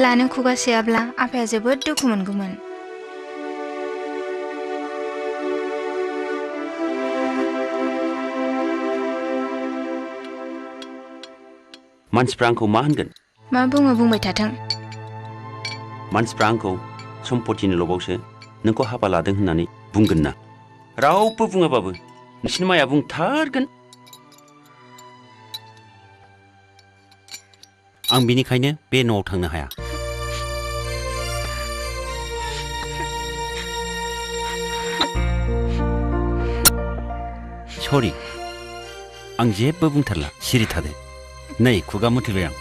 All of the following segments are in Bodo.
लानो खुगासेयाब्ला आफाया जोबोद दुखु मोनगौमोन। मानसिफ्रा आंखौ मा होनगोन? मा बुङो बुंबाय थाथों। मानसिफ्रा आंखौ सम्पतिनि लबावसो नोंखौ हाबा लादों होननानै बुंगोन ना? रावबो बुङाबाबो नोंसिनि माया बुंथारगोन। आं बिनिखायनो बे न'आव थांनो हाया। सरि, आं जेबो बुंथारला, सिरि थादो। नै खुगा मुथेबाय आं।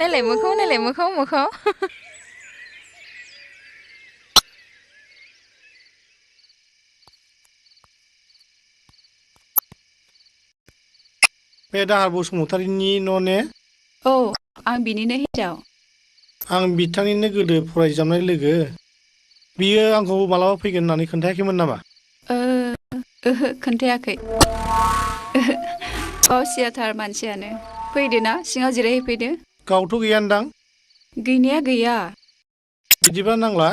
नायलाय मोखाव बे दाहार बसुमतारीनि न' ने? औ, आं बिनिनो हिनजाव। आं बिथांनिनो गोदो फरायजाबनाय लोगो। बियो आंखौ मालाबा फैगोन होननानै खोन्थायाखैमोन नामा? ओहो, खोन्थायाखै। गाव सियाथार मानसियानो। फैदो ना, सिङाव जिरायहैफैदो। गावथ' गैयानदां? गैनाया गैया। बिदिबा नांला,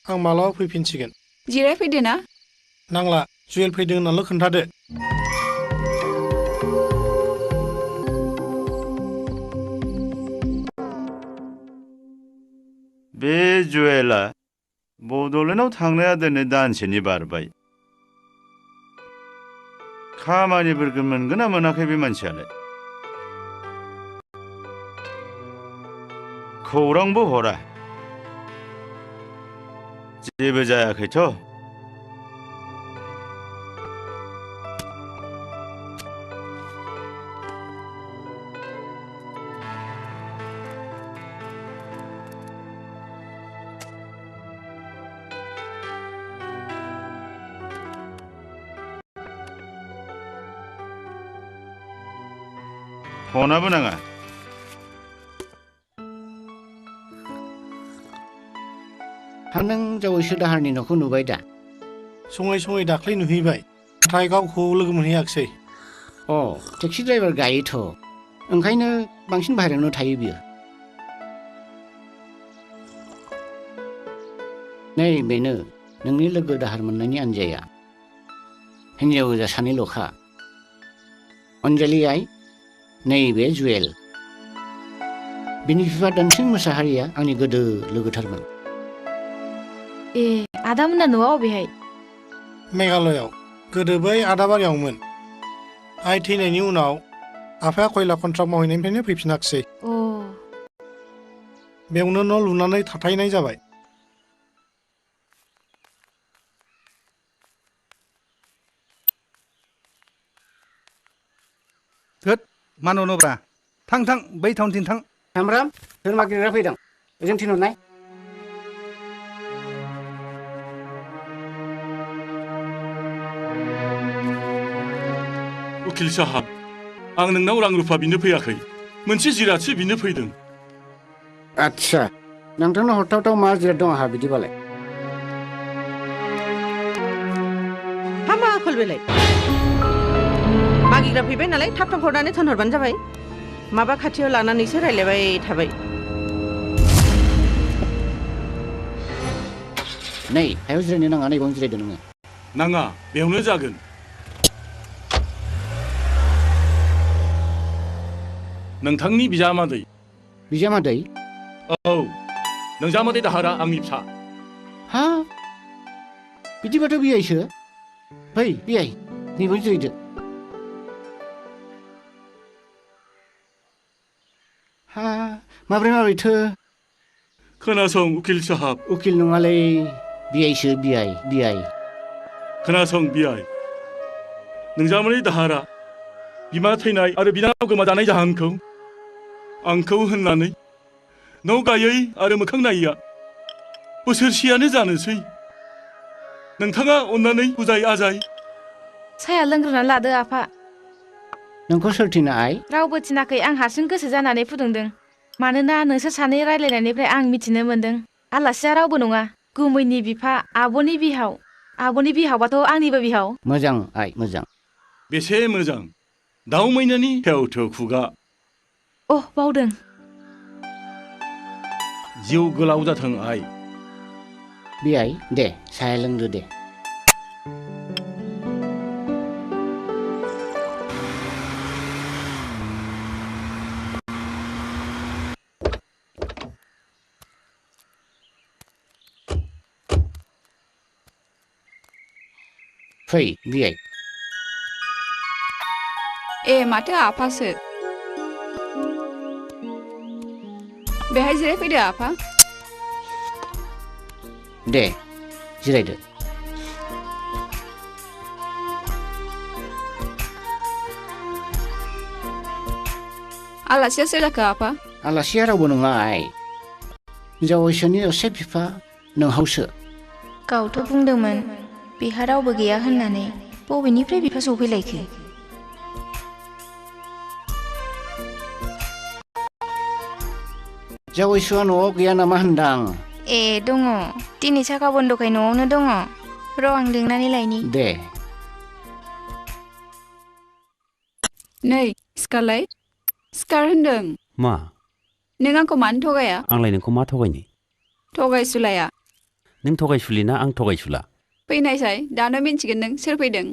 आं मालाबा फैफिनसिगोन। जिरायफैदो ना। नांला, जुवेल फैदों होननानैल' खोन्थादो। बे जुवेला बड'लेण्डआव थांनाया दिनै दानसेनि बारबाय। खामानिफोरखौ मोनगोन ना मोनाखै बे मानसियालाय? खौरांबो हरा। जेबो जायाखैथ'? फनाबो नाङा। नों जावैसो दाहारनि न'खौ नुबाय दा? सङै दाख्लै नुहैबाय, नाथाय गावखौ लोगो मोनहैयाखिसै। टेक्सि ड्राइभार गायोथ', ओंखायनो बांसिन बाहेरायावनो थायो बियो। नै बेनो नोंनि लोगो दाहार मोननायनि आनजाया। हिन्जाव गोजा सानैल'खा। अनजालि आइ, नैबे जुवेल। बिनि बिफा दानसिं मोसाहारिया आंनि गोदो लोगोथारमोन। आदामोना न'आ अबेहाय? मेघालयआव, गोदो बै आदाबारियावमोन। आइ थैनायनि उनाव आफाया खयला कन्ट्राक्ट मावहैनायनिफ्रायनो फैफिनाखिसै। बेयावनो न' लुनानै थाथायनाय जाबाय। थोद, मा न'ब्रा? थां बै टाउनथिं थां। सामब्राम, सोर मागिग्रा फैदों? ओजों थिनहरनाय। उकिल साहाब, आं नोंनाव रां रुफा बिनो फैयाखै, मोनसे जिरादसो बिनो फैदों। आच्छा, नोंथांनो हरथावथाव मा जिराद दं आंहा बिदिबालाय? हामा आखल बेलाय। मागिग्रा फैबाय नालाय थाब हरनानै थोनहरबानो जाबाय। माबा खाथियाव लानानैसो रायलायबाय थाबाय। नै, हायाव जिरायनो नाङा, नैबावनो जिरायदो नोङो। नाङा, बेयावनो जागोन। नोंथांनि बिजामादै। बिजामादै? औ, नोंजामादै दाहारा आंनि फिसा। हा? बिदिबाथ' बियाइसो। फै बियाइ, नैबावनो जिरायदो। हा, माब्रैथो? खोनासं उकिल साहाब। उकिल नङालै, बियाइसो, बियाइ। खोनासं बियाइ, नोंजामादै दाहारा बिमा थैनाय आरो बिनानाव गोमाजानाय जाहोनखौ आंखौ होननानै न' गायै आरो मोखां नायैया बोसोरसेयानो जानोसै। नोंथाङा अन्नानै बुजाय आजाय। साया लोंग्रोना लादो आफा। नोंखौ सोर थिना आइ? रावबो थिनाखै, आं हारसिं गोसो जानानै फुदुंदों। मानोना नोंसोर सानै रायलायनायनिफ्राय आं मिथिनो मोनदों आलासिया रावबो नङा, गुमैनि बिफा, आब'नि बिहाव, आब'नि बिहावबाथ' आंनिबो बिहाव। मोजां आइ मोजां। बेसे मोजां दाउ मैनानि थेव थेव खुगा। अ बावदों। जिउ गोलाव जाथों आइ। बियाइ दे साया लोंदो दे। फै बियाइ। ए माथो आफासो। बेहाय जिरायफैदो आफा। दे जिरायदो। आलासिया सोर जाखो आफा? आलासिया रावबो नङा आइ। जावैसोनि असे बिफा नोंहावसो। गावथ' बुंदोंमोन बिहा रावबो गैया होननानै, बबेनिफ्राय बिफा सफैलायखो? जावैसोआ न'आव गैया नामा होनदां? ए दङ, दिनै साखा बन्दखाय न'आवनो दङ। र' आं लिंनानै लायनि। दे। नै सिखारलाय। सिखार होनदों। मा? नों आंखौ मानो थगाया? आंलाय नोंखौ मा थगायनो? थगायसुलाया। नों थगायसुलि ना आं थगायसुला? फैनायसाय दानो मिन्थिगोन नों सोर फैदों।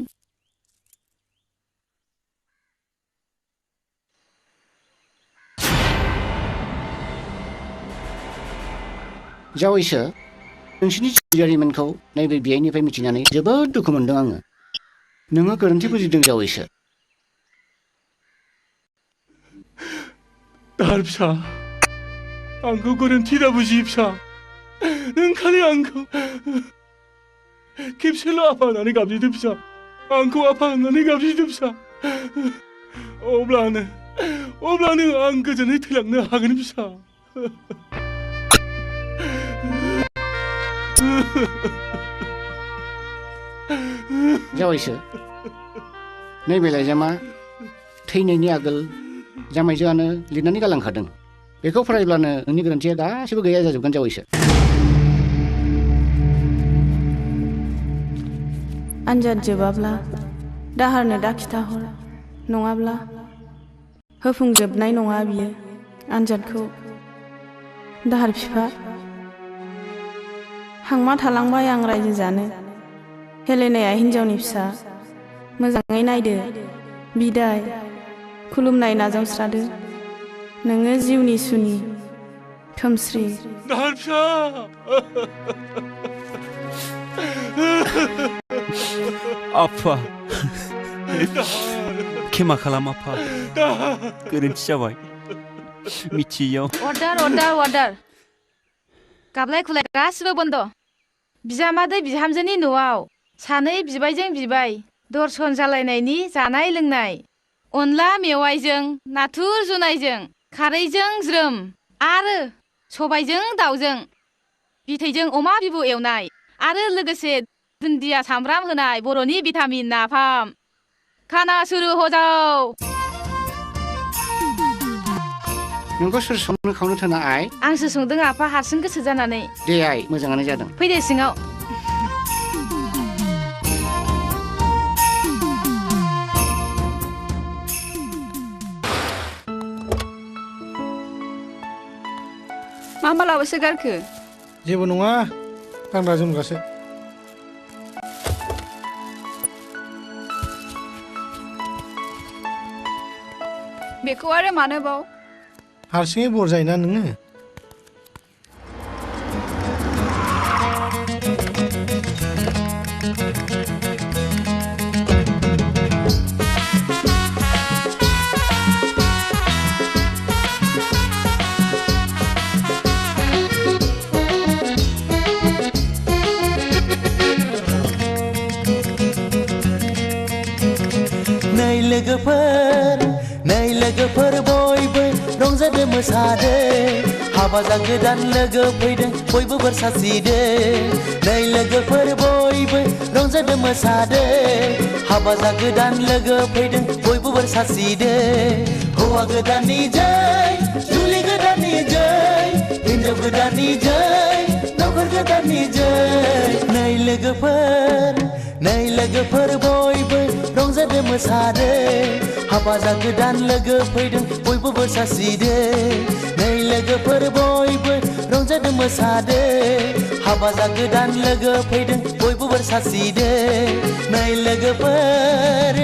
जावैसो नोंसिनि जारिमिनखौ नैबे बियाइनिफ्राय मिथिनानै जोबोद दुखु मोनदों आङो। नोङो गोरोन्थि बुजिदों जावैसो। दाहार फिसा आंखौ गोरोन्थि दा बुजि फिसा। नों खालि आंखौ खेबसेल' आफा होननानै गाबज्रिदो फिसा। आंखौ आफा होननानै गाबज्रिदो फिसा। अब्लानो आं गोजोनै थैलांनो हागोन फिसा। जावैसो नैबे लाइजामा थैनायनि आगोल जामाइजोआनो लिरनानै गालांखादों। बेखौ फरायब्लानो नोंनि गोरोन्थिया गासिबो गैया जाजोबगोन जावैसो। आनजाद जोबाब्ला दाहारनो दा खिथाहर, नङाब्ला होफुंजोबनाय नङा बियो आनजादखौ। दाहार बिफा, हांमा थालांबाय आं रायजो जानो। हेलेनाया हिन्जावनि फिसा, मोजाङै नायदो। बिदाय, खुलुमनाय नाजावस्रादो। नोङो जिउनि सुनि खोमस्रि। दाहार फिसा आफा खेमा खालाम आफा, गोरोन्थि जाबाय मिथियैयाव। अर्डार गाबलाय खुलाय गासिबो बन्द'। बिजामादै बिहामजोनि न'आव सानै बिबायजों बिबाय दर्शन जालायनायनि जानाय लोंनाय। अनला मेवाइजों नाथुर जुनायजों खारैजों ज्रोम आरो सबायजों दाउजों बिथैजों अमा बिबु एवनाय आरो लोगोसे दुन्दिया सामब्राम होनाय बर'नि भिटामिन नाफाम। खाना सुरु हजाव। नोंखौ सोर संनो खावनो थोना आइ? आंसो संदों आफा, हारसिं गोसो जानानै। दे आइ मोजाङानो जादों। फैदो सिङाव। मा मा लाबोसो गारखो? जेबो नङा, गानग्रा जोमग्रासो। बेखौ आरो मानो बाव? हारसिङै बर जायोना नोङो। नै लोगोफोर बयबो रंजादो मोसादो। हाबा गोदान लोगो फैदों बयबो बोर सारस्रिदो। नै लोगोफोर बयबो रंजादो मोसादो। हाबा गोदान लोगो फैदों बयबो बोर सारस्रिदो। हौवा गोदाननि जै, जुलि गोदाननि जै, हिनजाव गोदाननि जै, नखर गोदाननि जै नै लोगोफोर बयबो रंजादो मोसादो हाबा जा गोदान लोगो फैदों बयबो बोर सारस्रिदो नै लोगोफोर बयबो रंजादो मोसादो हाबा जा गोदान लोगो फैदों बयबो बोर सारस्रिदो नै लोगोफोर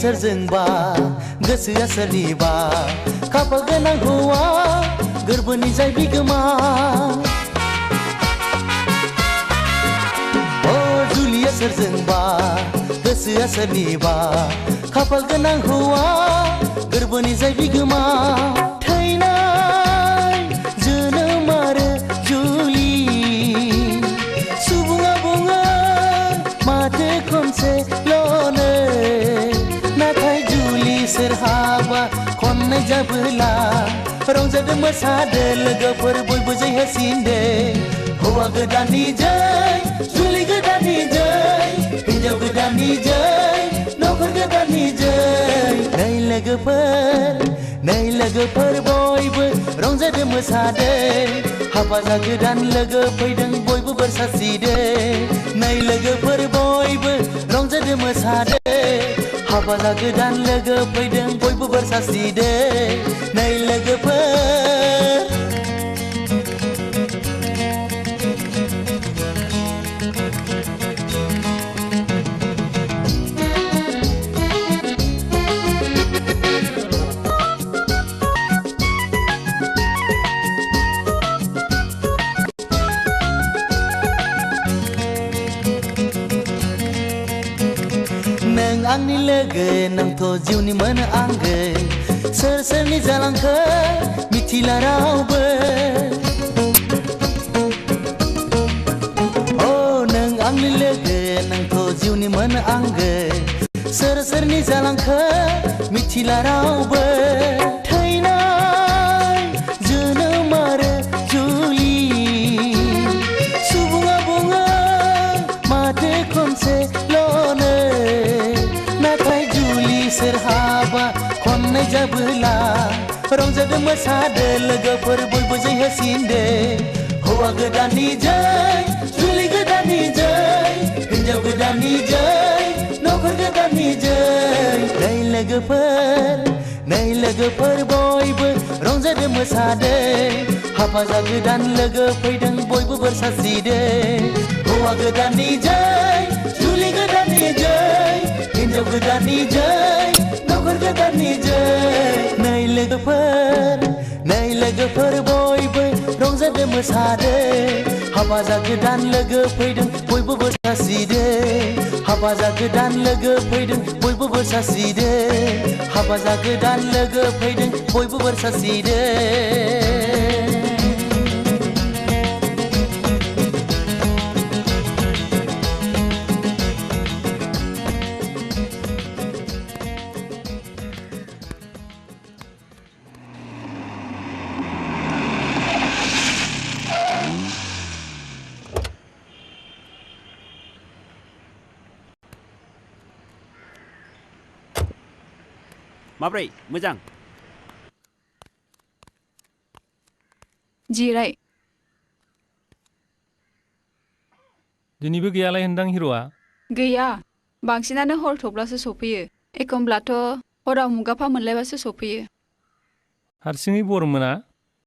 सोरजोंबा गोसोआ सोरनिबा खाफाल गोनां हौवा गोरबोनि जाय बिगोमा अ जुलिया सोरजोंबा गोसोआ सोरनिबा खाफाल गोनां हौवा गोरबोनि जाय बिगोमा थैनाय जोनोम आरो जुलि सुबुङा बुङो माथो खनसेल'नो नाथाय जुलि सोरहाबा खननाय जाबोला रंजादो मोसादो लोगोफोर बयबो जै होसिनदो हौवा गोदाननि जै जुलि गोदाननि जै हिनजाव गोदाननि जै नखर गोदाननि जै नै लोगोफोर बयबो रंजादो मोसादो हाबा जा गोदान लोगो फैदों बयबो बोर सारस्रिदो नै लोगोफोर बयबो रंजादो मोसादो हाबा जा गोदान लोगो फैदों बयबो बोर सारस्रिदो नै लोगोफोर आंनि लोगो नोंथ' जिउनि मोनो आंगो सोर सोरनि जालांखो मिथिला रावबो अ नों आंनि लोगो नोंथ' जिउनि मोनो आंगो सोर सोरनि जालांखो मिथिला रावबो थैनाय जोनोम आरो जुलि सुबुङा बुङो माथो खनसेल'नो नाथाय जुलि सोरहाबा खननाय जाबोला रंजादो मोसादो लोगोफोर बयबो जै होसिनदो हौवा गोदाननि जै जुलि गोदाननि जै हिनजाव गोदाननि जै नखर गोदाननि जै नै लोगोफोर बयबो रंजादो मोसादो हाबा जा गोदान लोगो फैदों बयबो बोर सारस्रिदो हौवा गोदाननि जै जुलि गोदाननि जै हिनजाव गोदाननि जै नखर गोदाननि जै नै लोगोफोर बयबो रंजादो मोसादो हाबा जा गोदान लोगो फैदों बयबो बोर सारस्रिदो हाबा जा गोदान लोगो फैदों बयबो बोर सारस्रिदो हाबा जा गोदान लोगो फैदों बयबो बोर सारस्रिदो माब्रै मोजां जिराय दिनैबो गैयालाय होनदां हिर'आ गैया बांसिनानो हर थौब्लासो सफैयो एखमब्लाथ' हराव मुगाफा मोनलायबासो सफैयो हारसिङै बर मोना